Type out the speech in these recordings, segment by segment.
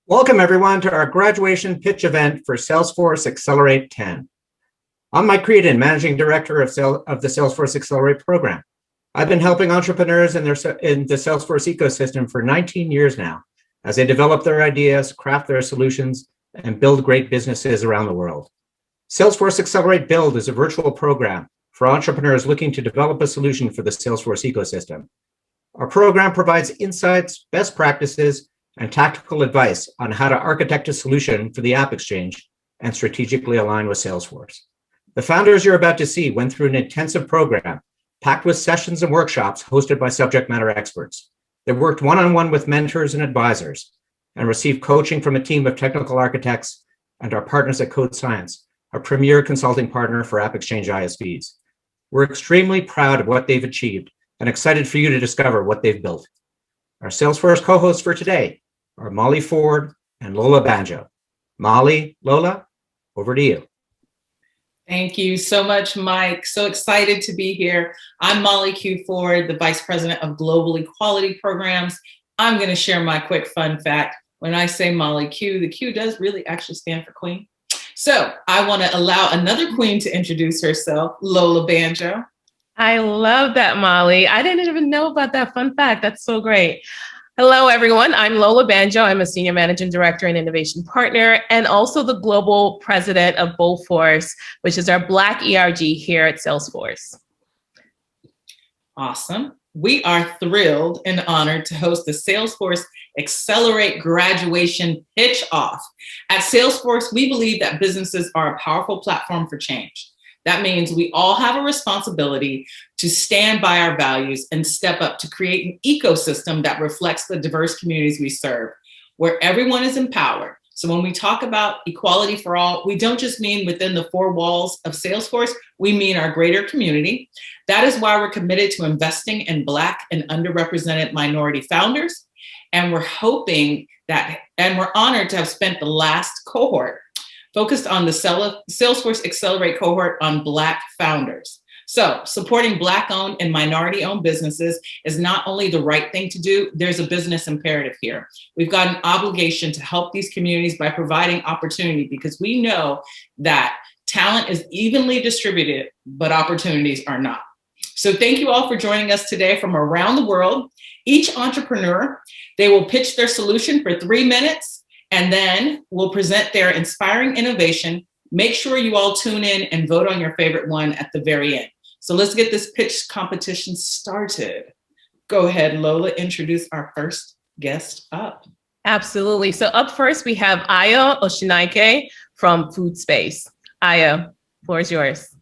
Welcome everyone to our graduation pitch event for Salesforce Accelerate 10. I'm Mike Creedon, Managing Director of the Salesforce Accelerate program. I've been helping entrepreneurs in the Salesforce ecosystem for 19 years now, as they develop their ideas, craft their solutions, and build great businesses around the world. Salesforce Accelerate Build is a virtual program for entrepreneurs looking to develop a solution for the Salesforce ecosystem. Our program provides insights, best practices, and tactical advice on how to architect a solution for the AppExchange and strategically align with Salesforce. The founders you're about to see went through an intensive program packed with sessions and workshops hosted by subject matter experts. They worked one-on-one with mentors and advisors and received coaching from a team of technical architects and our partners at Code Science, a premier consulting partner for AppExchange ISVs. We're extremely proud of what they've achieved and excited for you to discover what they've built. Our Salesforce co-hosts for today are Molly Ford and Lola Banjo. Molly, Lola, over to you. Thank you so much, Mike. So excited to be here. I'm Molly Q. Ford, the Vice President of Global Equality Programs. I'm going to share my quick fun fact. When I say Molly Q, the Q does really actually stand for Queen. So I want to allow another Queen to introduce herself, Lola Banjo. I love that, Molly. I didn't even know about that fun fact. That's so great. Hello, everyone. I'm Lola Banjo. I'm a Senior Managing Director and Innovation Partner, and also the Global President of BOLDforce, which is our Black ERG here at Salesforce. Awesome. We are thrilled and honored to host the Salesforce Accelerate Graduation Pitch Off. At Salesforce, we believe that businesses are a powerful platform for change. That means we all have a responsibility to stand by our values and step up to create an ecosystem that reflects the diverse communities we serve, where everyone is empowered. So when we talk about equality for all, we don't just mean within the four walls of Salesforce, we mean our greater community. That is why we're committed to investing in Black and underrepresented minority founders. And we're hoping that, and we're honored to have spent the last cohort focused on the Salesforce Accelerate cohort on Black founders. So supporting Black-owned and minority-owned businesses is not only the right thing to do, there's a business imperative here. We've got an obligation to help these communities by providing opportunity, because we know that talent is evenly distributed, but opportunities are not. So thank you all for joining us today from around the world. Each entrepreneur, they will pitch their solution for 3 minutes, and then we'll present their inspiring innovation. Make sure you all tune in and vote on your favorite one at the very end. So let's get this pitch competition started. Go ahead, Lola, introduce our first guest up. Absolutely. So up first, we have Aya Oshinaike from FoodSpace. Aya, floor is yours.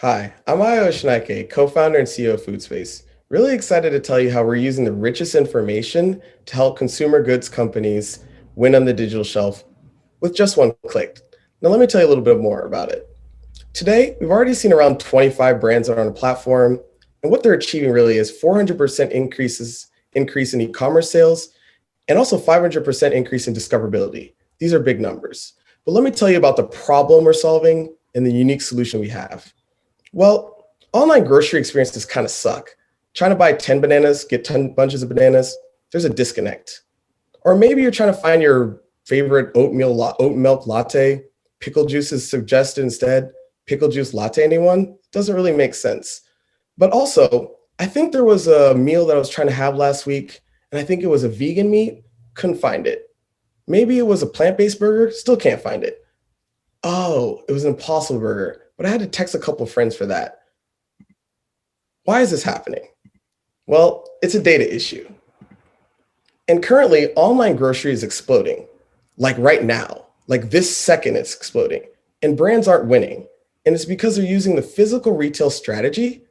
Hi, I'm Aya Oshinaike, co-founder and CEO of FoodSpace. Really excited to tell you how we're using the richest information to help consumer goods companies win on the digital shelf with just one click. Now let me tell you a little bit more about it. Today, we've already seen around 25 brands on our platform, and what they're achieving really is 400% increase in e-commerce sales, and also 500% increase in discoverability. These are big numbers. But let me tell you about the problem we're solving and the unique solution we have. Well, online grocery experiences kind of suck. Trying to buy 10 bananas, get 10 bunches of bananas, there's a disconnect. Or maybe you're trying to find your favorite oat milk latte, pickle juice is suggested instead. Pickle juice latte, anyone? Doesn't really make sense. But also, I think there was a meal that I was trying to have last week, and I think it was a vegan meat, couldn't find it. Maybe it was a plant-based burger, still can't find it. Oh, it was an Impossible Burger, but I had to text a couple of friends for that. Why is this happening? Well, it's a data issue. And currently, online grocery is exploding. Like right now, like this second it's exploding. And brands aren't winning. And it's because they're using the physical retail strategy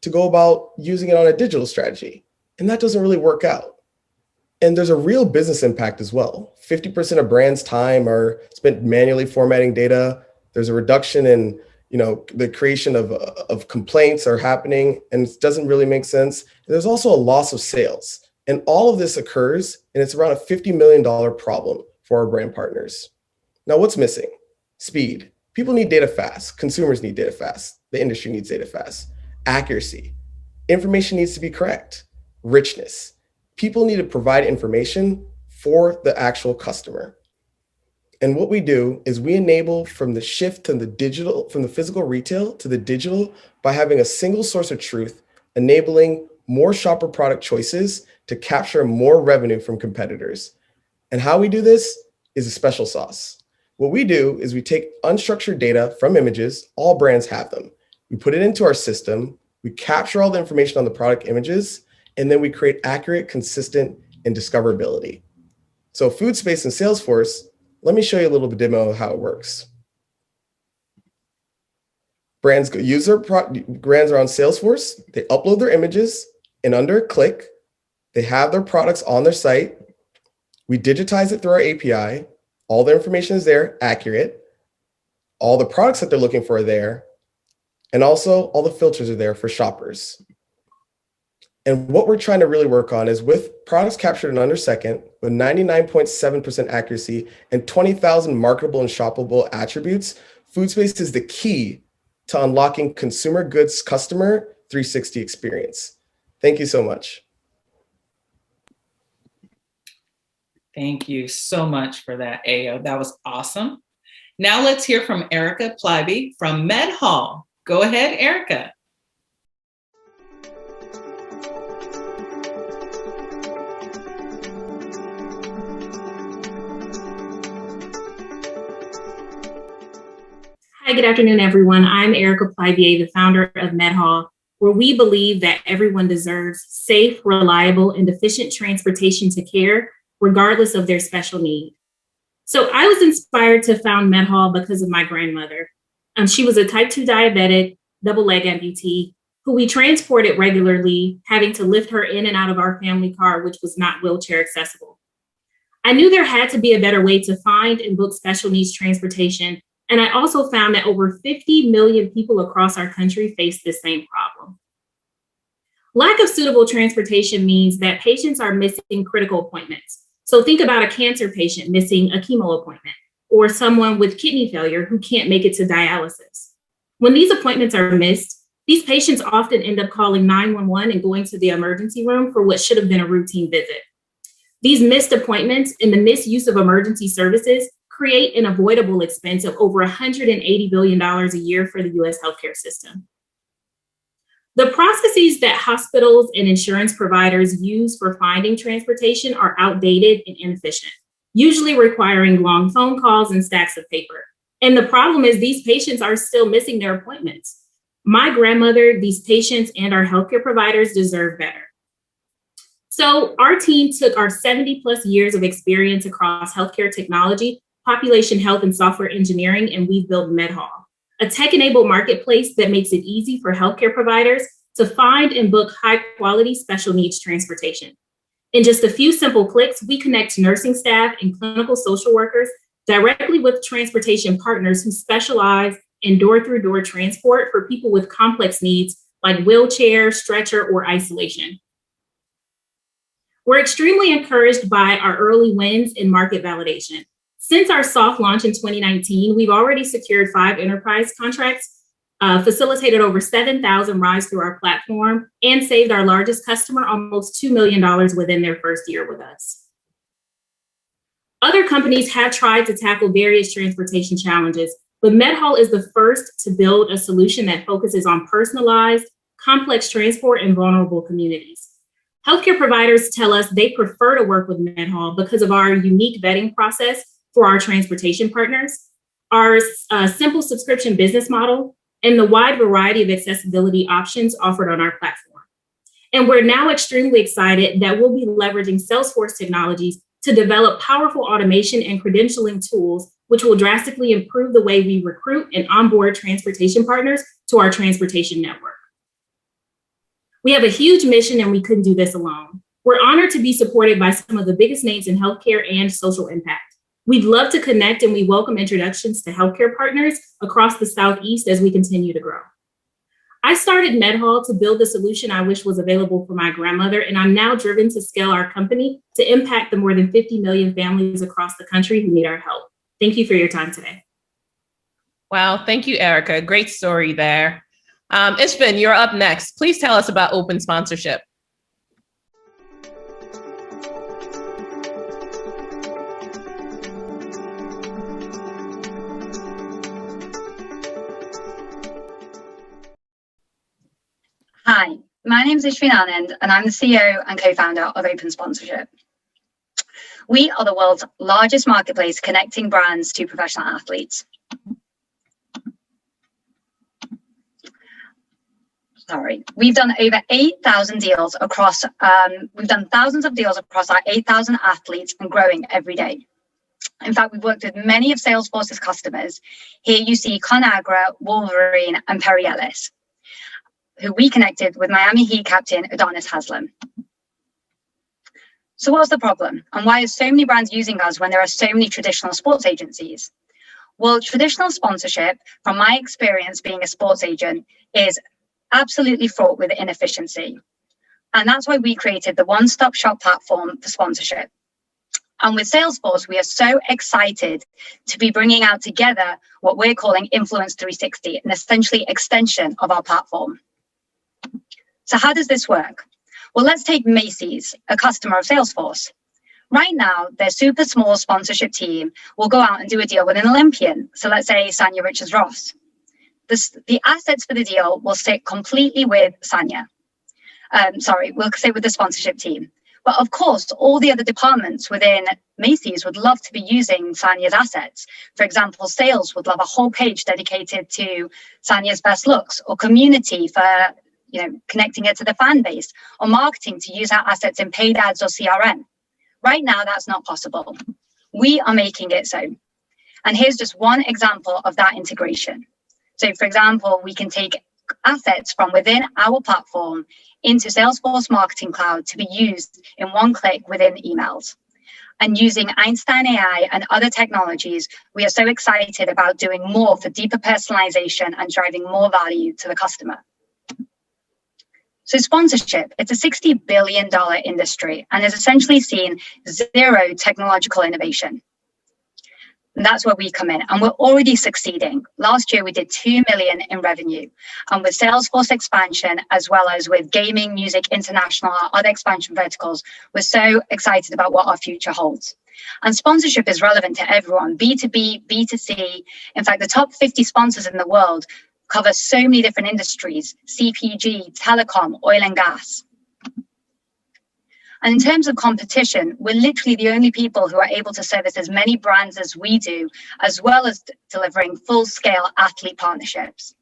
to go about using it on a digital strategy. And that doesn't really work out. And there's a real business impact as well. 50% of brands' time are spent manually formatting data. There's a reduction in the creation of complaints are happening, and it doesn't really make sense. And there's also a loss of sales. And all of this occurs, and it's around a $50 million problem for our brand partners. Now, what's missing? Speed. People need data fast. Consumers need data fast. The industry needs data fast. Accuracy. Information needs to be correct. Richness. People need to provide information for the actual customer. And what we do is we enable from the shift to the digital, from the physical retail to the digital by having a single source of truth, enabling more shopper product choices to capture more revenue from competitors. And how we do this is a special sauce. What we do is we take unstructured data from images, all brands have them. We put it into our system, we capture all the information on the product images, and then we create accurate, consistent, and discoverability. So FoodSpace and Salesforce, let me show you a little demo of how it works. Brands are on Salesforce, they upload their images, and under a click, they have their products on their site. We digitize it through our API. All the information is there, accurate. All the products that they're looking for are there. And also all the filters are there for shoppers. And what we're trying to really work on is with products captured in under a second, with 99.7% accuracy and 20,000 marketable and shoppable attributes, FoodSpace is the key to unlocking consumer goods customer 360 experience. Thank you so much. Thank you so much for that, Ayo. That was awesome. Now let's hear from Erica Pleiby from MedHaul. Go ahead, Erica. Hi, good afternoon, everyone. I'm Erica Pleiby, the founder of MedHaul, where we believe that everyone deserves safe, reliable, and efficient transportation to care, regardless of their special need. So I was inspired to found MedHaul because of my grandmother. She was a type 2 diabetic, double leg amputee, who we transported regularly, having to lift her in and out of our family car, which was not wheelchair accessible. I knew there had to be a better way to find and book special needs transportation. And I also found that over 50 million people across our country face the same problem. Lack of suitable transportation means that patients are missing critical appointments. So think about a cancer patient missing a chemo appointment, or someone with kidney failure who can't make it to dialysis. When these appointments are missed, these patients often end up calling 911 and going to the emergency room for what should have been a routine visit. These missed appointments and the misuse of emergency services create an avoidable expense of over $180 billion a year for the US healthcare system. The processes that hospitals and insurance providers use for finding transportation are outdated and inefficient, usually requiring long phone calls and stacks of paper. And the problem is these patients are still missing their appointments. My grandmother, these patients, and our healthcare providers deserve better. So our team took our 70 plus years of experience across healthcare technology, population health, and software engineering, and we've built MedHaul, a tech-enabled marketplace that makes it easy for healthcare providers to find and book high-quality special needs transportation. In just a few simple clicks, we connect nursing staff and clinical social workers directly with transportation partners who specialize in door-through-door transport for people with complex needs like wheelchair, stretcher, or isolation. We're extremely encouraged by our early wins in market validation. Since our soft launch in 2019, we've already secured 5 enterprise contracts, facilitated over 7,000 rides through our platform, and saved our largest customer almost $2 million within their first year with us. Other companies have tried to tackle various transportation challenges, but MedHaul is the first to build a solution that focuses on personalized, complex transport in vulnerable communities. Healthcare providers tell us they prefer to work with MedHaul because of our unique vetting process for our transportation partners, our simple subscription business model, and the wide variety of accessibility options offered on our platform. And we're now extremely excited that we'll be leveraging Salesforce technologies to develop powerful automation and credentialing tools, which will drastically improve the way we recruit and onboard transportation partners to our transportation network. We have a huge mission and we couldn't do this alone. We're honored to be supported by some of the biggest names in healthcare and social impact. We'd love to connect and we welcome introductions to healthcare partners across the Southeast as we continue to grow. I started MedHaul to build the solution I wish was available for my grandmother, and I'm now driven to scale our company to impact the more than 50 million families across the country who need our help. Thank you for your time today. Wow, thank you, Erica. Great story there. Ishvin, you're up next. Please tell us about open sponsorship. Hi, my name is Ishvin Anand, and I'm the CEO and co-founder of Open Sponsorship. We are the world's largest marketplace connecting brands to professional athletes. We've done over 8,000 deals across, we've done thousands of deals across our 8,000 athletes and growing every day. In fact, we've worked with many of Salesforce's customers. Here you see ConAgra, Wolverine, and Perry Ellis, who we connected with Miami Heat captain Adonis Haslam. So what's the problem? And why are so many brands using us when there are so many traditional sports agencies? Well, traditional sponsorship, from my experience being a sports agent, is absolutely fraught with inefficiency. And that's why we created the one-stop shop platform for sponsorship. And with Salesforce, we are so excited to be bringing out together what we're calling Influence 360, an essentially extension of our platform. So how does this work? Well, let's take Macy's, a customer of Salesforce. Right now, their super small sponsorship team will go out and do a deal with an Olympian. So let's say Sanya Richards-Ross. The assets for the deal will sit completely with Sanya. We'll say with the sponsorship team. But of course, all the other departments within Macy's would love to be using Sanya's assets. For example, sales would love a whole page dedicated to Sanya's best looks, or community for connecting it to the fan base, or marketing to use our assets in paid ads or CRM. Right now, that's not possible. We are making it so. And here's just one example of that integration. So for example, we can take assets from within our platform into Salesforce Marketing Cloud to be used in one click within emails. And using Einstein AI and other technologies, we are so excited about doing more for deeper personalization and driving more value to the customer. So sponsorship, it's a $60 billion industry and has essentially seen zero technological innovation. And that's where we come in, and we're already succeeding. Last year, we did $2 million in revenue. And with Salesforce expansion, as well as with gaming, music, international, our other expansion verticals, we're so excited about what our future holds. And sponsorship is relevant to everyone, B2B, B2C. In fact, the top 50 sponsors in the world cover so many different industries: CPG, telecom, oil and gas. And in terms of competition, we're literally the only people who are able to service as many brands as we do, as well as delivering full-scale athlete partnerships.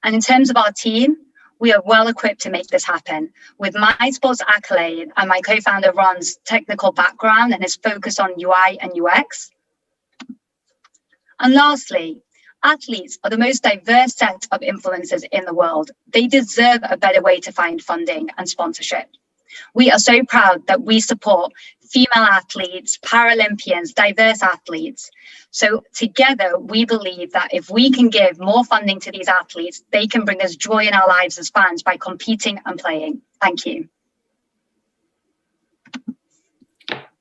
And in terms of our team, we are well equipped to make this happen. With my sports accolade and my co-founder Ron's technical background and his focus on UI and UX. And lastly, athletes are the most diverse set of influencers in the world. They deserve a better way to find funding and sponsorship. We are so proud that we support female athletes, Paralympians, diverse athletes. So together, we believe that if we can give more funding to these athletes, they can bring us joy in our lives as fans by competing and playing. Thank you.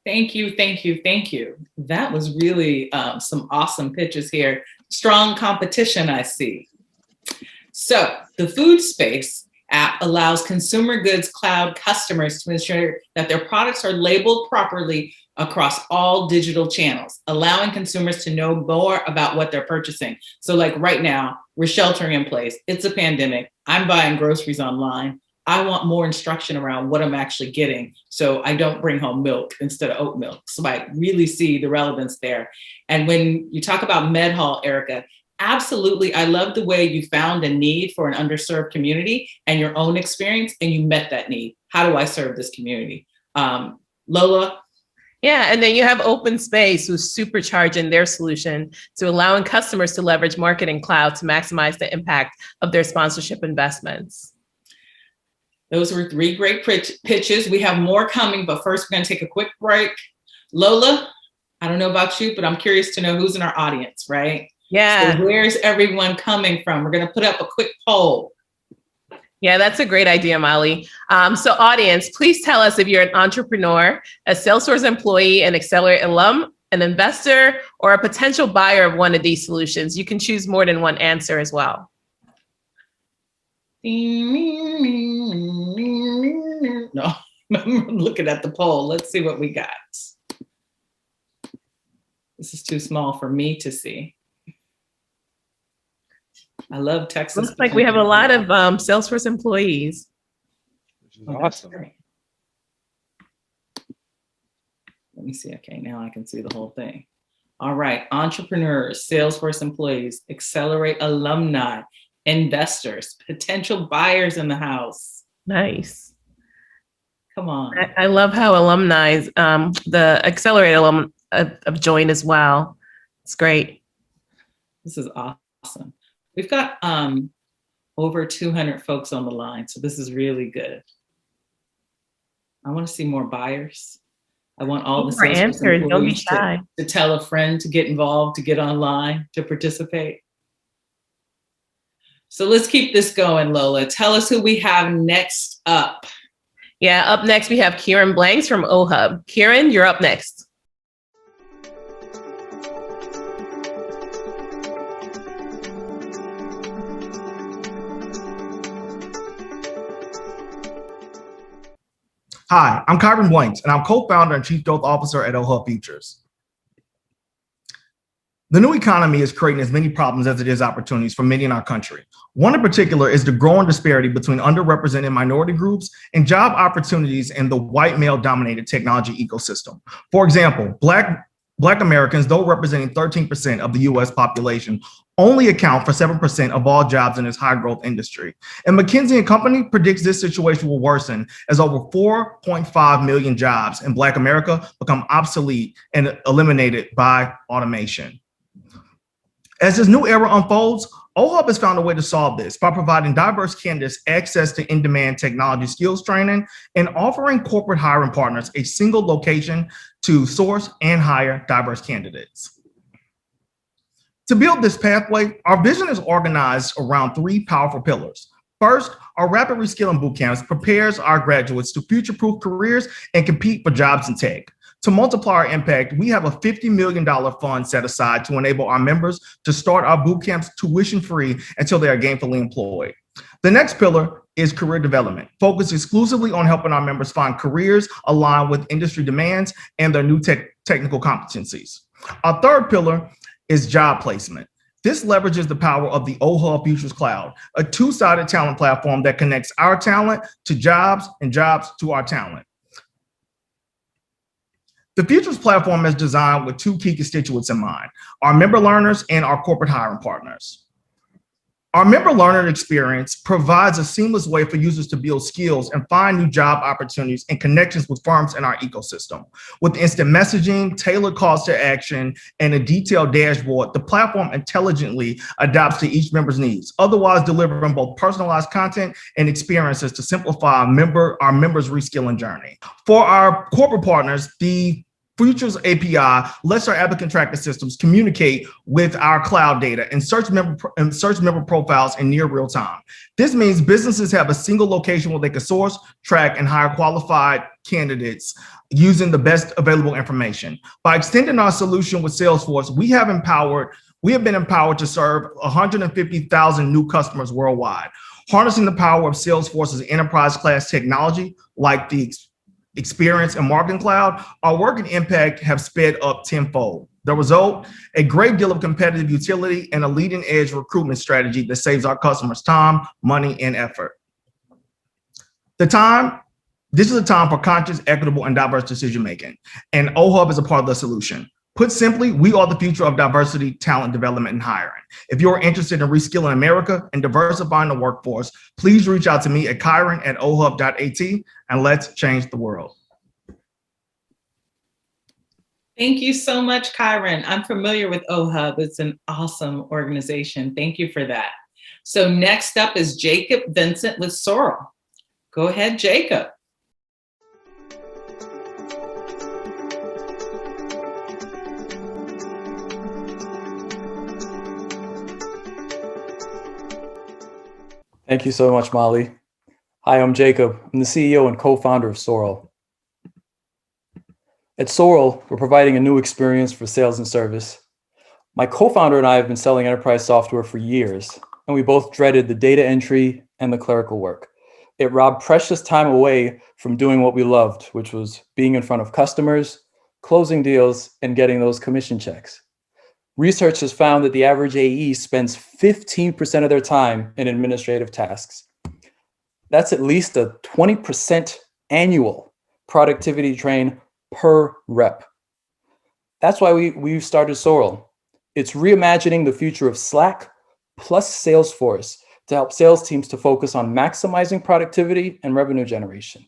Thank you, thank you, thank you. That was really some awesome pitches here. Strong competition, I see. So the FoodSpace app allows consumer goods cloud customers to ensure that their products are labeled properly across all digital channels, allowing consumers to know more about what they're purchasing. So like right now, we're sheltering in place. It's a pandemic. I'm buying groceries online. I want more instruction around what I'm actually getting, so I don't bring home milk instead of oat milk. So I really see the relevance there. And when you talk about MedHaul, Erica, absolutely, I love the way you found a need for an underserved community and your own experience, and you met that need. How do I serve this community? Lola? Yeah, and then you have OpenSpace, who's supercharging their solution to allowing customers to leverage Marketing Cloud to maximize the impact of their sponsorship investments. Those were 3 great pitches. We have more coming, but first we're going to take a quick break. Lola, I don't know about you, but I'm curious to know who's in our audience, right? Yeah. So where's everyone coming from? We're going to put up a quick poll. Yeah, that's a great idea, Molly. So audience, please tell us if you're an entrepreneur, a Salesforce employee, an Accelerate alum, an investor, or a potential buyer of one of these solutions? You can choose more than one answer as well. No, I'm looking at the poll. Let's see what we got. This is too small for me to see. I love Texas. Looks like we have a lot of Salesforce employees. Which is awesome. Let me see. Okay, now I can see the whole thing. All right, entrepreneurs, Salesforce employees, Accelerate alumni, investors, potential buyers in the house. Nice. Come on. I love how alumni, the Accelerate alum have joined as well. It's great. This is awesome. We've got over 200 folks on the line, so this is really good. I want to see more buyers. I want all the Salesforce employees don't be shy. to tell a friend to get involved, to get online, to participate. So let's keep this going, Lola. Tell us who we have next up. Yeah, up next we have Kieran Blanks from OHUB. Kieran, you're up next. Hi, I'm Kyron Blanks, and I'm co-founder and chief growth officer at OHUB Futures. The new economy is creating as many problems as it is opportunities for many in our country. One in particular is the growing disparity between underrepresented minority groups and job opportunities in the white male-dominated technology ecosystem. For example, Black Americans, though representing 13% of the US population, only account for 7% of all jobs in this high-growth industry. And McKinsey & Company predicts this situation will worsen as over 4.5 million jobs in Black America become obsolete and eliminated by automation. As this new era unfolds, OHUB has found a way to solve this by providing diverse candidates access to in-demand technology skills training and offering corporate hiring partners a single location to source and hire diverse candidates. To build this pathway, our vision is organized around three powerful pillars. First, our rapid reskilling bootcamps prepares our graduates to future-proof careers and compete for jobs in tech. To multiply our impact, we have a $50 million fund set aside to enable our members to start our bootcamps tuition-free until they are gainfully employed. The next pillar is career development, focused exclusively on helping our members find careers aligned with industry demands and their new technical competencies. Our third pillar is job placement. This leverages the power of the OHUB Futures Cloud, a two-sided talent platform that connects our talent to jobs and jobs to our talent. The Futures platform is designed with two key constituents in mind, our member learners and our corporate hiring partners. Our member learner experience provides a seamless way for users to build skills and find new job opportunities and connections with firms in our ecosystem. With instant messaging, tailored calls to action, and a detailed dashboard, the platform intelligently adapts to each member's needs, otherwise delivering both personalized content and experiences to simplify our members' reskilling journey. For our corporate partners, the Futures API lets our applicant tracker systems communicate with our cloud data and search member profiles in near real time. This means businesses have a single location where they can source, track, and hire qualified candidates using the best available information. By extending our solution with Salesforce, we have been empowered to serve 150,000 new customers worldwide, harnessing the power of Salesforce's enterprise-class technology like the Experience and Marketing Cloud. Our work and impact have sped up tenfold. The result, a great deal of competitive utility and a leading edge recruitment strategy that saves our customers time, money, and effort. This is a time for conscious, equitable, and diverse decision-making, and OHUB is a part of the solution. Put simply, we are the future of diversity, talent development, and hiring. If you're interested in reskilling America and diversifying the workforce, please reach out to me at Kyron@ohub.at and let's change the world. Thank you so much, Kyron. I'm familiar with OHUB. It's an awesome organization. Thank you for that. So next up is Jacob Vincent with Sorrel. Go ahead, Jacob. Thank you so much, Molly. Hi, I'm Jacob. I'm the CEO and co-founder of Sorrel. At Sorrel, we're providing a new experience for sales and service. My co-founder and I have been selling enterprise software for years, and we both dreaded the data entry and the clerical work. It robbed precious time away from doing what we loved, which was being in front of customers, closing deals, and getting those commission checks. Research has found that the average AE spends 15% of their time in administrative tasks. That's at least a 20% annual productivity drain per rep. That's why we've started Sorrel. It's reimagining the future of Slack plus Salesforce to help sales teams to focus on maximizing productivity and revenue generation.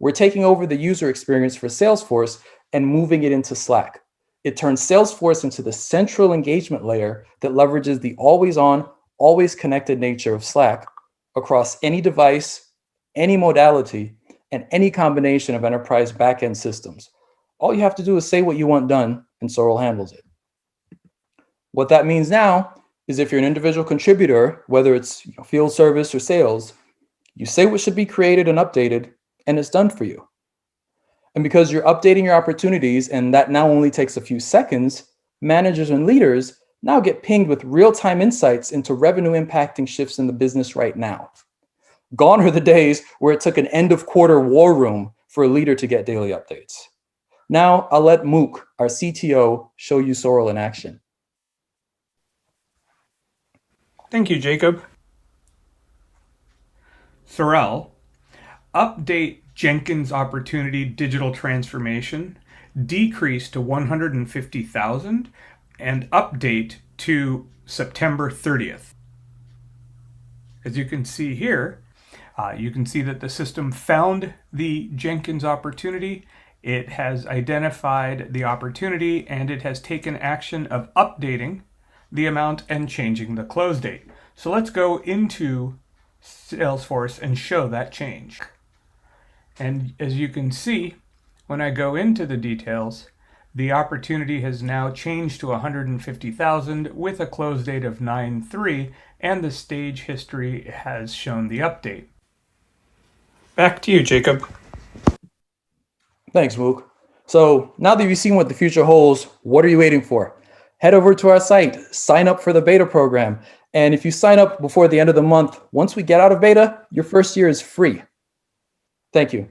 We're taking over the user experience for Salesforce and moving it into Slack. It turns Salesforce into the central engagement layer that leverages the always on, always connected nature of Slack across any device, any modality, and any combination of enterprise backend systems. All you have to do is say what you want done, and Sorrel handles it. What that means now is if you're an individual contributor, whether it's field service or sales, you say what should be created and updated, and it's done for you. And because you're updating your opportunities, and that now only takes a few seconds, managers and leaders now get pinged with real-time insights into revenue impacting shifts in the business right now. Gone are the days where it took an end of quarter war room for a leader to get daily updates. Now I'll let Mook, our CTO, show you Sorrel in action. Thank you, Jacob. Sorrel, update Jenkins opportunity digital transformation, decrease to 150,000, and update to September 30th. As you can see here, you can see that the system found the Jenkins opportunity. It has identified the opportunity, and it has taken action of updating the amount and changing the close date. So let's go into Salesforce and show that change. And as you can see, when I go into the details, the opportunity has now changed to 150,000 with a close date of 9/3, and the stage history has shown the update. Back to you, Jacob. Thanks, Mook. So now that you've seen what the future holds, what are you waiting for? Head over to our site, sign up for the beta program. And if you sign up before the end of the month, once we get out of beta, your first year is free. Thank you.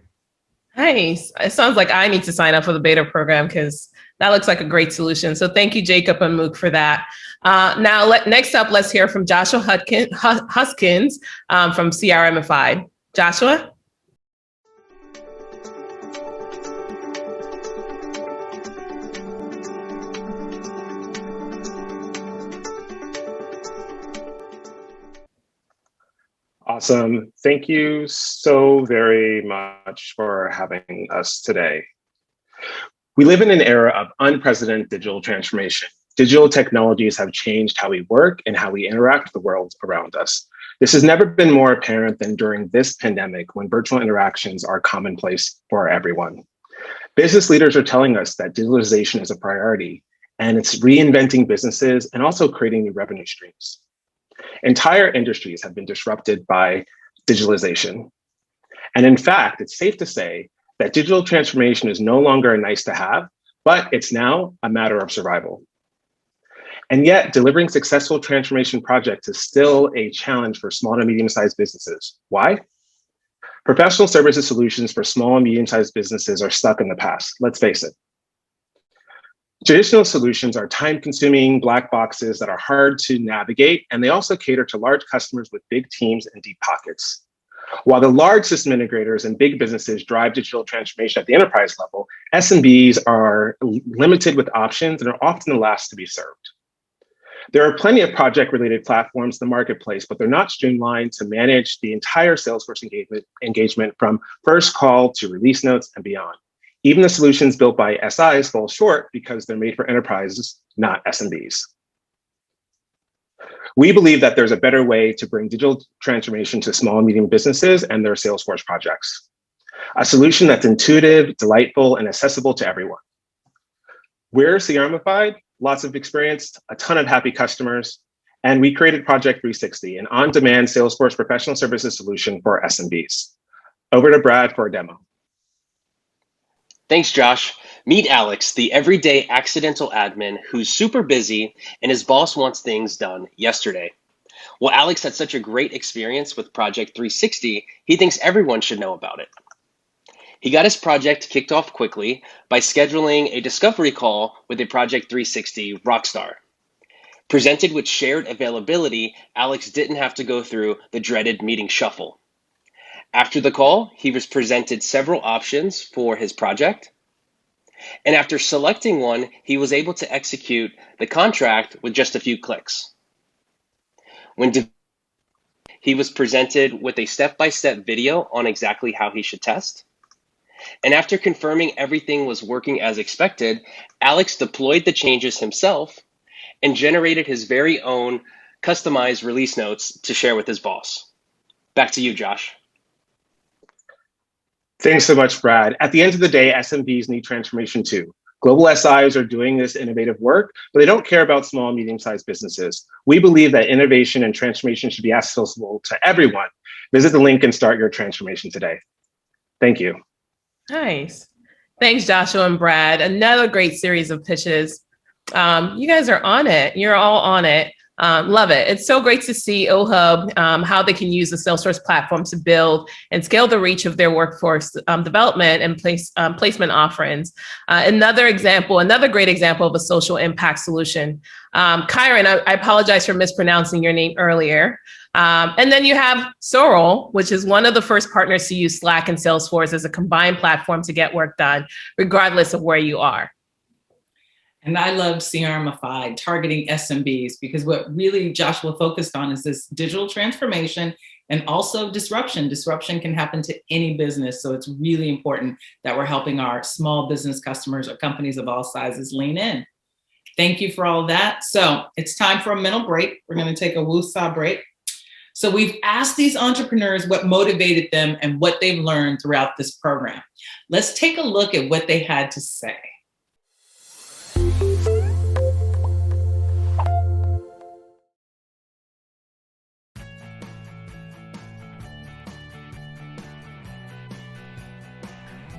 Nice. It sounds like I need to sign up for the beta program because that looks like a great solution. So thank you, Jacob and Mook, for that. Next up, let's hear from Joshua Huskins from CRMified. Joshua? Awesome. Thank you so very much for having us today. We live in an era of unprecedented digital transformation. Digital technologies have changed how we work and how we interact with the world around us. This has never been more apparent than during this pandemic, when virtual interactions are commonplace for everyone. Business leaders are telling us that digitalization is a priority, and it's reinventing businesses and also creating new revenue streams. Entire industries have been disrupted by digitalization. And in fact, it's safe to say that digital transformation is no longer a nice to have, but it's now a matter of survival. And yet, delivering successful transformation projects is still a challenge for small to medium-sized businesses. Why? Professional services solutions for small and medium-sized businesses are stuck in the past. Let's face it. Traditional solutions are time-consuming black boxes that are hard to navigate, and they also cater to large customers with big teams and deep pockets. While the large system integrators and big businesses drive digital transformation at the enterprise level, SMBs are limited with options and are often the last to be served. There are plenty of project-related platforms in the marketplace, but they're not streamlined to manage the entire Salesforce engagement from first call to release notes and beyond. Even the solutions built by SIs fall short because they're made for enterprises, not SMBs. We believe that there's a better way to bring digital transformation to small and medium businesses and their Salesforce projects. A solution that's intuitive, delightful, and accessible to everyone. We're CRMified, lots of experience, a ton of happy customers, and we created Project 360, an on-demand Salesforce professional services solution for SMBs. Over to Brad for a demo. Thanks, Josh. Meet Alex, the everyday accidental admin who's super busy and his boss wants things done yesterday. Well, Alex had such a great experience with Project 360, he thinks everyone should know about it. He got his project kicked off quickly by scheduling a discovery call with a Project 360 rockstar. Presented with shared availability, Alex didn't have to go through the dreaded meeting shuffle. After the call, he was presented several options for his project. And after selecting one, he was able to execute the contract with just a few clicks. He was presented with a step-by-step video on exactly how he should test. And after confirming everything was working as expected, Alex deployed the changes himself and generated his very own customized release notes to share with his boss. Back to you, Josh. Thanks so much, Brad. At the end of the day, SMBs need transformation too. Global SIs are doing this innovative work, but they don't care about small and medium-sized businesses. We believe that innovation and transformation should be accessible to everyone. Visit the link and start your transformation today. Thank you. Nice. Thanks, Joshua and Brad. Another great series of pitches. You guys are on it. You're all on it. Love it. It's so great to see OHUB, how they can use the Salesforce platform to build and scale the reach of their workforce development and placement offerings. Another great example of a social impact solution. Kyron, I apologize for mispronouncing your name earlier. And then you have Sorrel, which is one of the first partners to use Slack and Salesforce as a combined platform to get work done, regardless of where you are. And I loved CRMified, targeting SMBs, because what really Joshua focused on is this digital transformation and also disruption. Disruption can happen to any business. So it's really important that we're helping our small business customers or companies of all sizes lean in. Thank you for all that. So it's time for a mental break. We're going to take a woosah break. So we've asked these entrepreneurs what motivated them and what they've learned throughout this program. Let's take a look at what they had to say.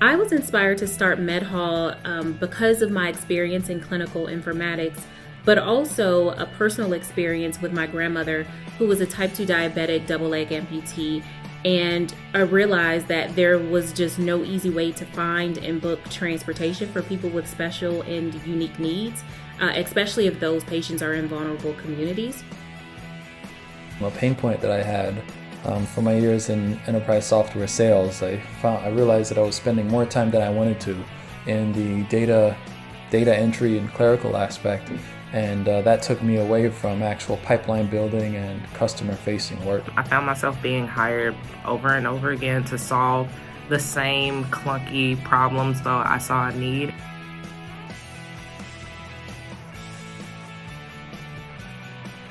I was inspired to start MedHaul because of my experience in clinical informatics, but also a personal experience with my grandmother, who was a type 2 diabetic double leg amputee. And I realized that there was just no easy way to find and book transportation for people with special and unique needs, especially if those patients are in vulnerable communities. A pain point that I had for my years in enterprise software sales, I realized that I was spending more time than I wanted to in the data entry and clerical aspect, and that took me away from actual pipeline building and customer facing work. I found myself being hired over and over again to solve the same clunky problems though I saw a need.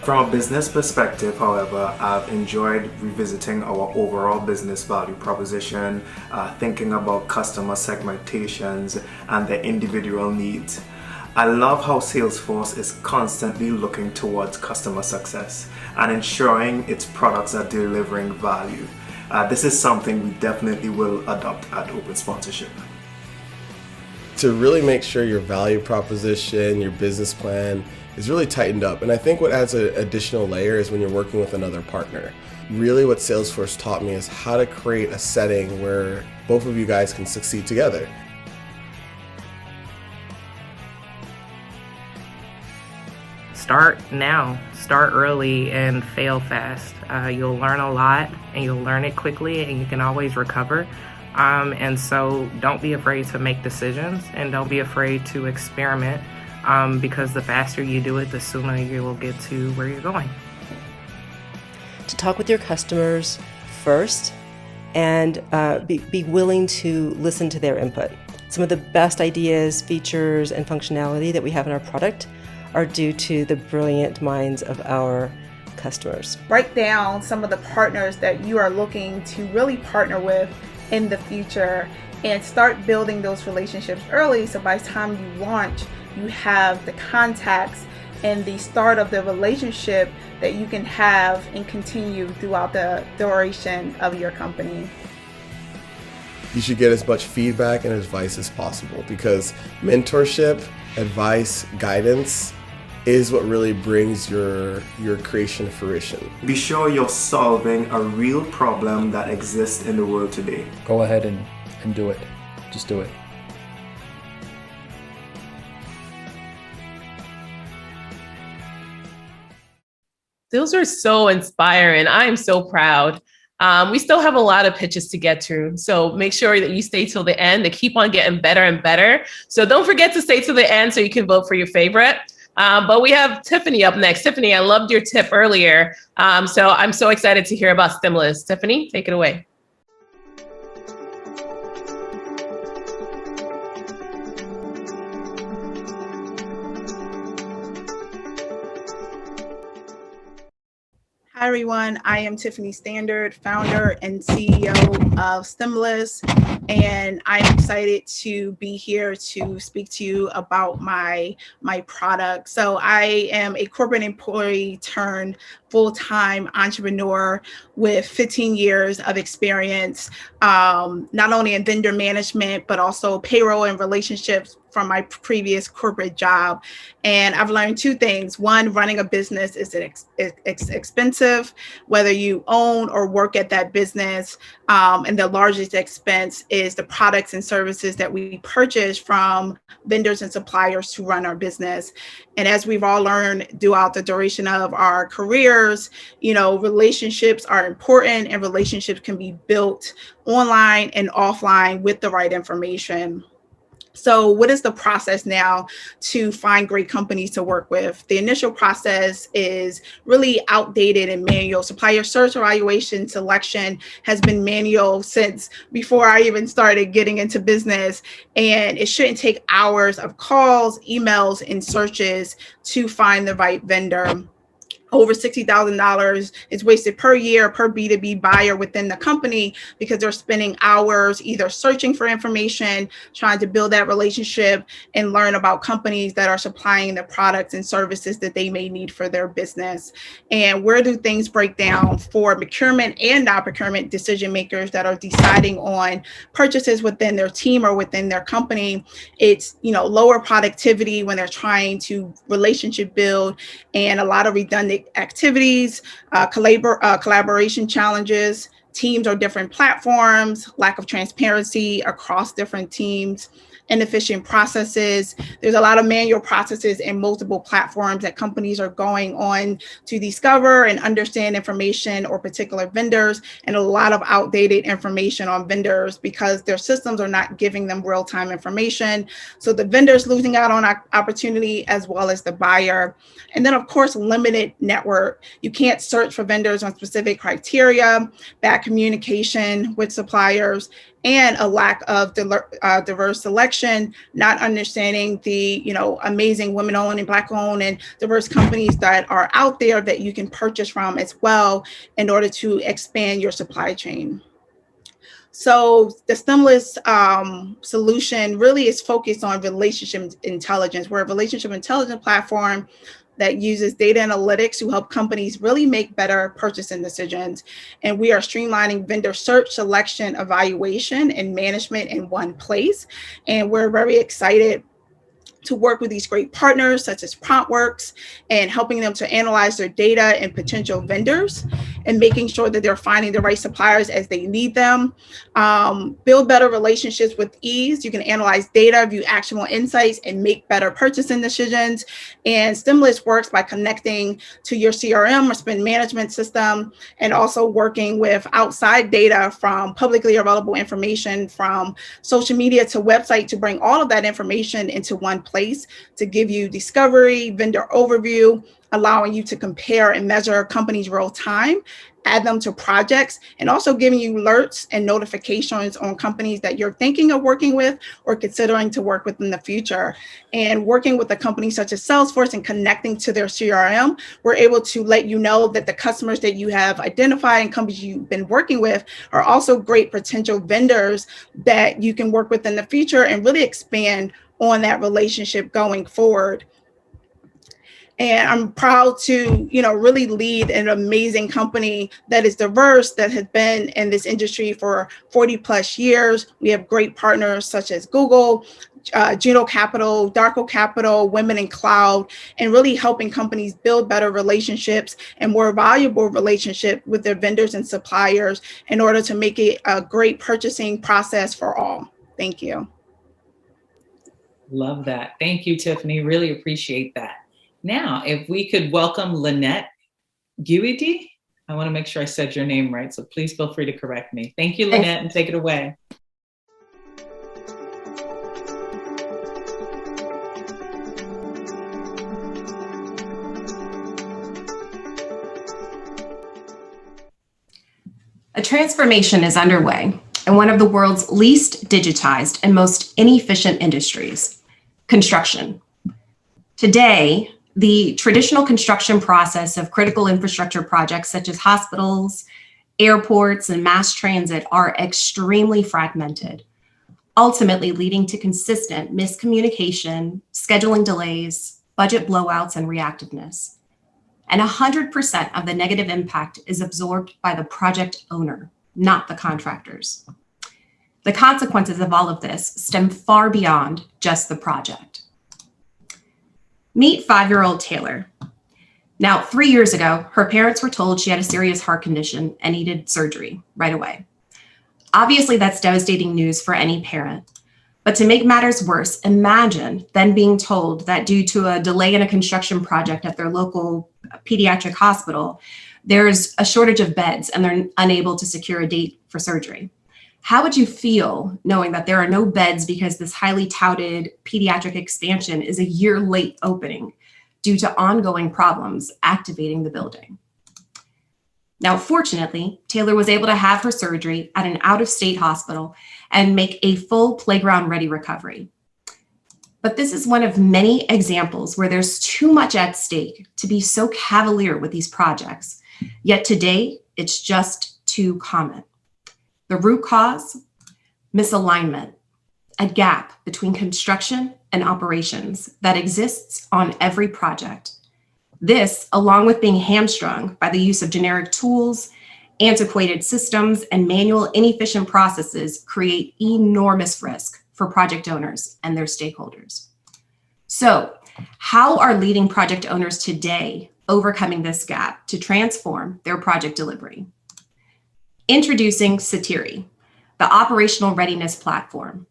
From a business perspective, however, I've enjoyed revisiting our overall business value proposition, thinking about customer segmentations and their individual needs. I love how Salesforce is constantly looking towards customer success and ensuring its products are delivering value. This is something we definitely will adopt at Open Sponsorship. To really make sure your value proposition, your business plan is really tightened up. And I think what adds an additional layer is when you're working with another partner. Really what Salesforce taught me is how to create a setting where both of you guys can succeed together. Start now, start early and fail fast. You'll learn a lot and you'll learn it quickly and you can always recover. And so don't be afraid to make decisions and don't be afraid to experiment. Because the faster you do it, the sooner you will get to where you're going. To talk with your customers first and be willing to listen to their input. Some of the best ideas, features, and functionality that we have in our product are due to the brilliant minds of our customers. Write down some of the partners that you are looking to really partner with in the future and start building those relationships early, so by the time you launch, you have the contacts and the start of the relationship that you can have and continue throughout the duration of your company. you should get as much feedback and advice as possible, because mentorship, advice, guidance is what really brings your creation to fruition. Be sure you're solving a real problem that exists in the world today. Go ahead and do it. Just do it. Those are so inspiring. I'm so proud. We still have a lot of pitches to get to, so make sure that you stay till the end. They keep on getting better and better. So don't forget to stay till the end so you can vote for your favorite. But we have Tiffany up next. Tiffany, I loved your tip earlier. So I'm so excited to hear about stimulus. Tiffany, take it away. Hi, everyone. I am Tiffany Standard, founder and CEO of Stimulus, and I'm excited to be here to speak to you about my product. So I am a corporate employee turned full-time entrepreneur with 15 years of experience, not only in vendor management, but also payroll and relationships from my previous corporate job. And I've learned two things. One, running a business is expensive, whether you own or work at that business. And the largest expense is the products and services that we purchase from vendors and suppliers to run our business. And as we've all learned throughout the duration of our careers, relationships are important, and relationships can be built online and offline with the right information. So what is the process now to find great companies to work with? The initial process is really outdated and manual. Supplier search, evaluation, selection has been manual since before I even started getting into business. And it shouldn't take hours of calls, emails, and searches to find the right vendor. Over $60,000 is wasted per year per B2B buyer within the company because they're spending hours either searching for information, trying to build that relationship, and learn about companies that are supplying the products and services that they may need for their business. And where do things break down for procurement and non-procurement decision makers that are deciding on purchases within their team or within their company? It's lower productivity when they're trying to relationship build, and a lot of redundant activities, collaboration challenges, teams or different platforms, lack of transparency across different teams, inefficient processes. There's a lot of manual processes and multiple platforms that companies are going on to discover and understand information or particular vendors, and a lot of outdated information on vendors because their systems are not giving them real-time information. So the vendor's losing out on opportunity as well as the buyer. And then, of course, limited network. You can't search for vendors on specific criteria, bad communication with suppliers, and a lack of diverse selection, not understanding the amazing women-owned and Black-owned and diverse companies that are out there that you can purchase from as well in order to expand your supply chain. So the Stimulus solution really is focused on relationship intelligence. We're a relationship intelligence platform that uses data analytics to help companies really make better purchasing decisions. And we are streamlining vendor search, selection, evaluation, and management in one place. And we're very excited to work with these great partners such as PromptWorks and helping them to analyze their data and potential vendors and making sure that they're finding the right suppliers as they need them. Build better relationships with ease. You can analyze data, view actionable insights, and make better purchasing decisions. And Stimulus works by connecting to your CRM or spend management system, and also working with outside data from publicly available information from social media to website to bring all of that information into one place to give you discovery, vendor overview, allowing you to compare and measure companies real time, add them to projects, and also giving you alerts and notifications on companies that you're thinking of working with or considering to work with in the future. And working with a company such as Salesforce and connecting to their CRM, we're able to let you know that the customers that you have identified and companies you've been working with are also great potential vendors that you can work with in the future and really expand on that relationship going forward. And I'm proud to, really lead an amazing company that is diverse, that has been in this industry for 40 plus years. We have great partners such as Google, Juno Capital, Darko Capital, Women in Cloud, and really helping companies build better relationships and more valuable relationships with their vendors and suppliers in order to make it a great purchasing process for all. Thank you. Love that. Thank you, Tiffany. Really appreciate that. Now, if we could welcome Lynette Guidi. I want to make sure I said your name right, so please feel free to correct me. Thank you, Lynette, and take it away. A transformation is underway in one of the world's least digitized and most inefficient industries, construction. Today, the traditional construction process of critical infrastructure projects such as hospitals, airports, and mass transit are extremely fragmented, ultimately leading to consistent miscommunication, scheduling delays, budget blowouts, and reactiveness. And 100% of the negative impact is absorbed by the project owner, not the contractors. The consequences of all of this stem far beyond just the project. Meet 5-year-old Taylor. Now, 3 years ago, her parents were told she had a serious heart condition and needed surgery right away. Obviously, that's devastating news for any parent. But to make matters worse, imagine then being told that due to a delay in a construction project at their local pediatric hospital, there's a shortage of beds and they're unable to secure a date for surgery. How would you feel knowing that there are no beds because this highly touted pediatric expansion is a year late opening due to ongoing problems activating the building? Now, fortunately, Taylor was able to have her surgery at an out-of-state hospital and make a full playground-ready recovery. But this is one of many examples where there's too much at stake to be so cavalier with these projects. Yet today, it's just too common. The root cause, misalignment, a gap between construction and operations that exists on every project. This, along with being hamstrung by the use of generic tools, antiquated systems, and manual inefficient processes, create enormous risk for project owners and their stakeholders. So, how are leading project owners today overcoming this gap to transform their project delivery? Introducing Citiri, the operational readiness platform,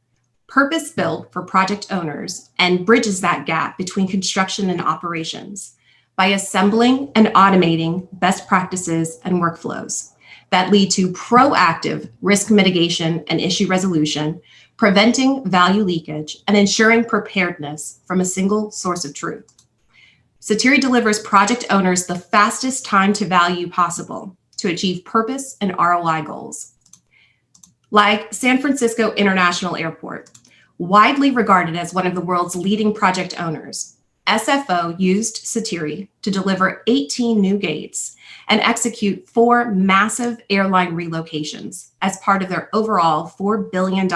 purpose-built for project owners and bridges that gap between construction and operations by assembling and automating best practices and workflows that lead to proactive risk mitigation and issue resolution, preventing value leakage, and ensuring preparedness from a single source of truth. Citiri delivers project owners the fastest time to value possible to achieve purpose and ROI goals. Like San Francisco International Airport, widely regarded as one of the world's leading project owners, SFO used Citiri to deliver 18 new gates and execute 4 massive airline relocations as part of their overall $4 billion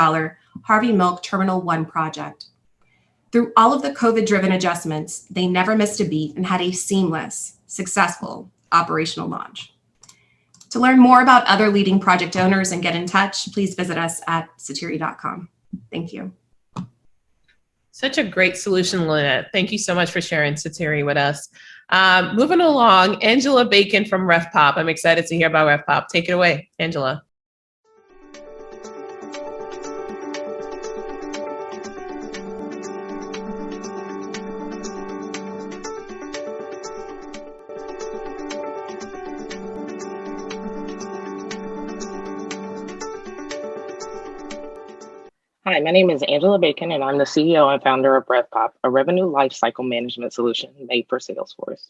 Harvey Milk Terminal 1 project. Through all of the COVID-driven adjustments, they never missed a beat and had a seamless, successful operational launch. To learn more about other leading project owners and get in touch, please visit us at citiri.com. Thank you. Such a great solution, Lynette. Thank you so much for sharing Citiri with us. Moving along, Angela Bacon from RevPop. I'm excited to hear about RevPop. Take it away, Angela. Hi, my name is Angela Bacon, and I'm the CEO and founder of RevPop, a revenue lifecycle management solution made for Salesforce.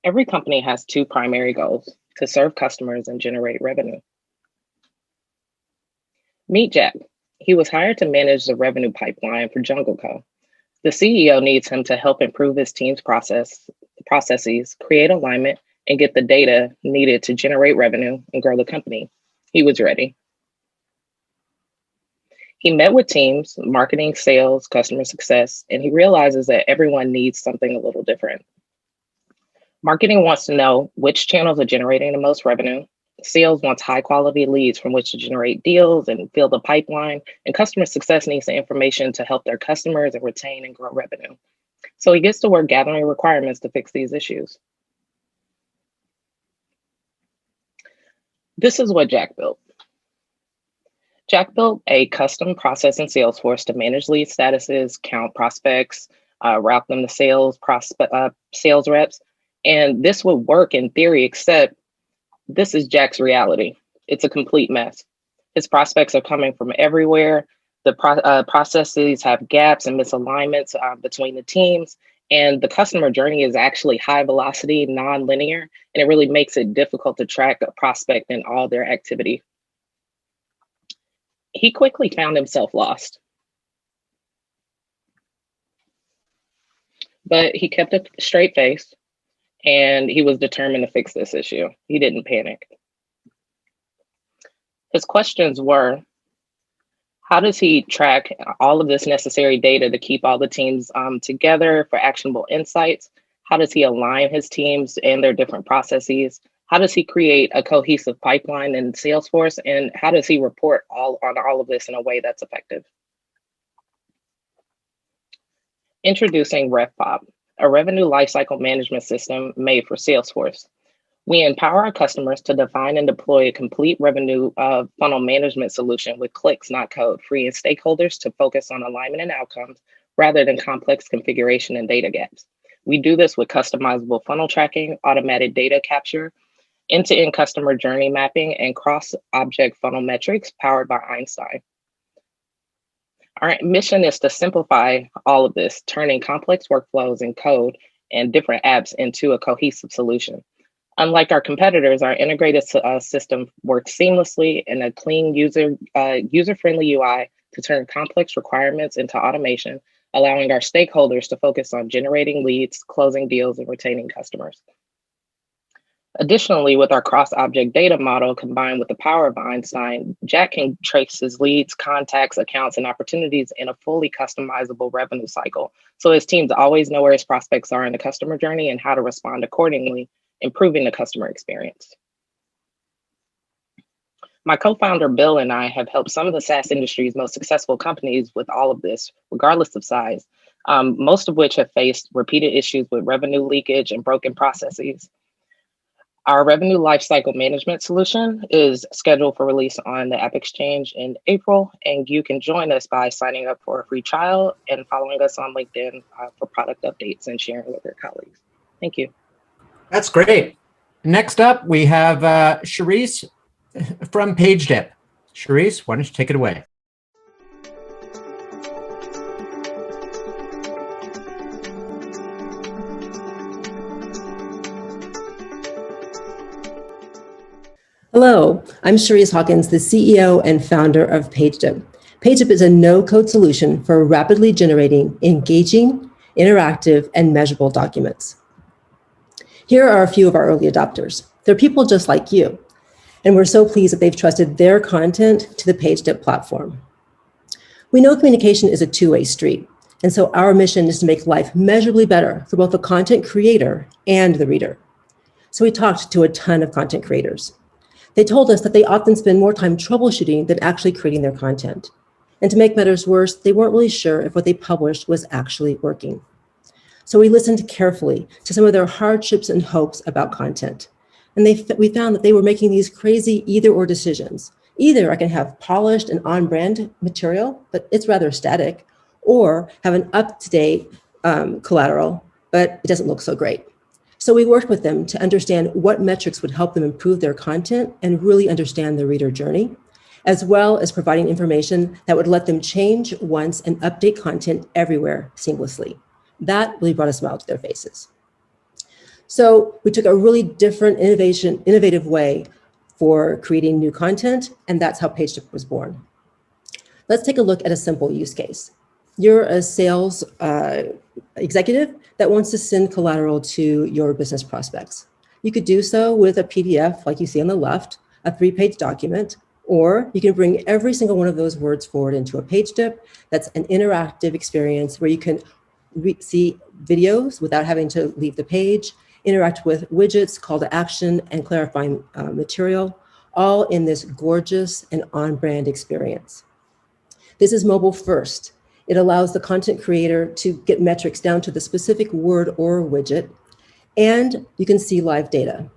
Every company has 2 primary goals: to serve customers and generate revenue. Meet Jack. He was hired to manage the revenue pipeline for Jungle Co. The CEO needs him to help improve his team's processes, create alignment, and get the data needed to generate revenue and grow the company. He was ready. He met with teams, marketing, sales, customer success, and he realizes that everyone needs something a little different. Marketing wants to know which channels are generating the most revenue. Sales wants high quality leads from which to generate deals and fill the pipeline. And customer success needs the information to help their customers and retain and grow revenue. So he gets to work gathering requirements to fix these issues. This is what Jack built. Jack built a custom process in Salesforce to manage lead statuses, count prospects, route them to sales reps. And this would work in theory, except this is Jack's reality. It's a complete mess. His prospects are coming from everywhere. The processes have gaps and misalignments between the teams. And the customer journey is actually high velocity, non-linear, and it really makes it difficult to track a prospect in all their activity. He quickly found himself lost. But he kept a straight face and he was determined to fix this issue. He didn't panic. His questions were, how does he track all of this necessary data to keep all the teams together for actionable insights? How does he align his teams and their different processes? How does he create a cohesive pipeline in Salesforce? And how does he report on all of this in a way that's effective? Introducing RevPop, a revenue lifecycle management system made for Salesforce. We empower our customers to define and deploy a complete revenue funnel management solution with clicks, not code, freeing stakeholders to focus on alignment and outcomes rather than complex configuration and data gaps. We do this with customizable funnel tracking, automated data capture, end-to-end customer journey mapping, and cross-object funnel metrics powered by Einstein. Our mission is to simplify all of this, turning complex workflows and code and different apps into a cohesive solution. Unlike our competitors, our integrated system works seamlessly in a clean user-friendly UI to turn complex requirements into automation, allowing our stakeholders to focus on generating leads, closing deals, and retaining customers. Additionally, with our cross-object data model combined with the power of Einstein, Jack can trace his leads, contacts, accounts, and opportunities in a fully customizable revenue cycle. So his teams always know where his prospects are in the customer journey and how to respond accordingly, improving the customer experience. My co-founder, Bill, and I have helped some of the SaaS industry's most successful companies with all of this, regardless of size, most of which have faced repeated issues with revenue leakage and broken processes. Our revenue lifecycle management solution is scheduled for release on the AppExchange in April, and you can join us by signing up for a free trial and following us on LinkedIn for product updates and sharing with your colleagues. Thank you. That's great. Next up, we have Charisse from PageDip. Charisse, why don't you take it away? Hello, I'm Charisse Hawkins, the CEO and founder of PageDip. PageDip is a no-code solution for rapidly generating engaging, interactive, and measurable documents. Here are a few of our early adopters. They're people just like you, and we're so pleased that they've trusted their content to the PageDip platform. We know communication is a two-way street, and so our mission is to make life measurably better for both the content creator and the reader. So we talked to a ton of content creators. They told us that they often spend more time troubleshooting than actually creating their content. And to make matters worse, they weren't really sure if what they published was actually working. So we listened carefully to some of their hardships and hopes about content. And we found that they were making these crazy either-or decisions. Either I can have polished and on-brand material, but it's rather static, or have an up-to-date collateral, but it doesn't look so great. So we worked with them to understand what metrics would help them improve their content and really understand the reader journey, as well as providing information that would let them change once and update content everywhere seamlessly. That really brought a smile to their faces. So we took a really different innovative way for creating new content, and that's how PageDip was born. Let's take a look at a simple use case. You're a sales executive that wants to send collateral to your business prospects. You could do so with a PDF like you see on the left, a 3-page document, Or you can bring every single one of those words forward into a PageDip. That's an interactive experience where you can see videos without having to leave the page, interact with widgets, call to action, and clarifying material, all in this gorgeous and on-brand experience. This is mobile first. It allows the content creator to get metrics down to the specific word or widget, and you can see live data.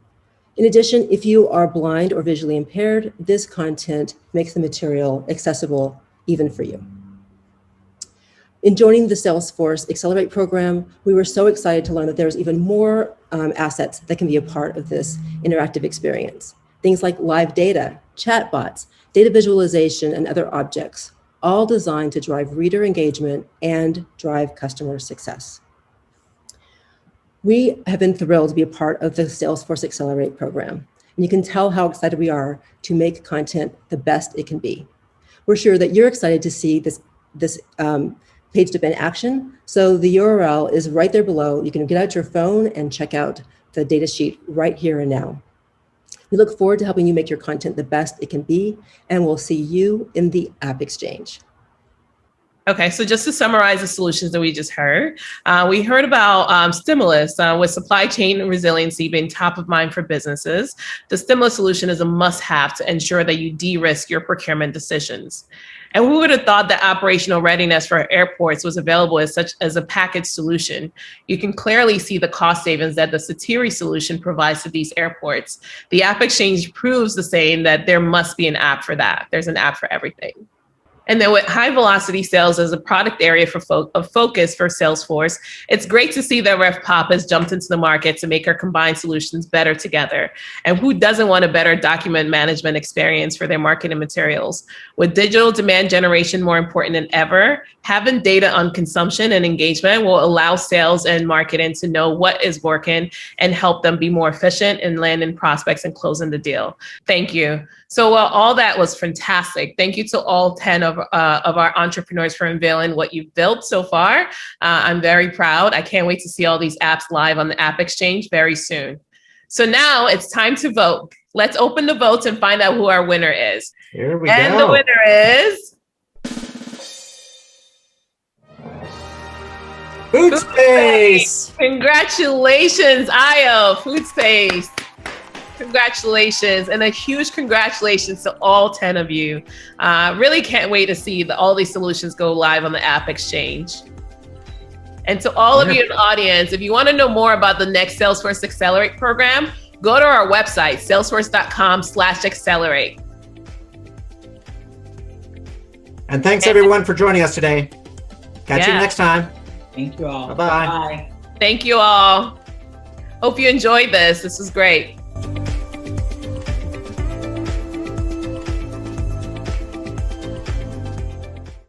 In addition, if you are blind or visually impaired, this content makes the material accessible even for you. In joining the Salesforce Accelerate program, we were so excited to learn that there's even more assets that can be a part of this interactive experience. Things like live data, chatbots, data visualization, and other objects, all designed to drive reader engagement and drive customer success. We have been thrilled to be a part of the Salesforce Accelerate program, and you can tell how excited we are to make content the best it can be. We're sure that you're excited to see this PageDip in action, so the URL is right there below. You can get out your phone and check out the data sheet right here and now. We look forward to helping you make your content the best it can be, and we'll see you in the AppExchange. Okay, so just to summarize the solutions that we just heard, we heard about stimulus with supply chain resiliency being top of mind for businesses. The stimulus solution is a must-have to ensure that you de-risk your procurement decisions. And we would have thought that operational readiness for airports was available as a package solution. You can clearly see the cost savings that the Citiri solution provides to these airports. The AppExchange proves the saying that there must be an app for that. There's an app for everything. And then with high velocity sales as a product area of focus for Salesforce, it's great to see that RevPop has jumped into the market to make our combined solutions better together. And who doesn't want a better document management experience for their marketing materials? With digital demand generation more important than ever, having data on consumption and engagement will allow sales and marketing to know what is working and help them be more efficient in landing prospects and closing the deal. Thank you. So all that was fantastic. Thank you to all 10 of our entrepreneurs for unveiling what you've built so far. I'm very proud. I can't wait to see all these apps live on the AppExchange very soon. So now it's time to vote. Let's open the votes and find out who our winner is. Here we go. And the winner is FoodSpace. Congratulations, Io, FoodSpace. Congratulations, and a huge congratulations to all 10 of you. Really can't wait to see all these solutions go live on the AppExchange. And to all of you in the audience, if you want to know more about the next Salesforce Accelerate program, go to our website, salesforce.com/accelerate. And thanks everyone for joining us today. Catch you next time. Thank you all. Bye-bye. Bye. Thank you all. Hope you enjoyed this. This was great.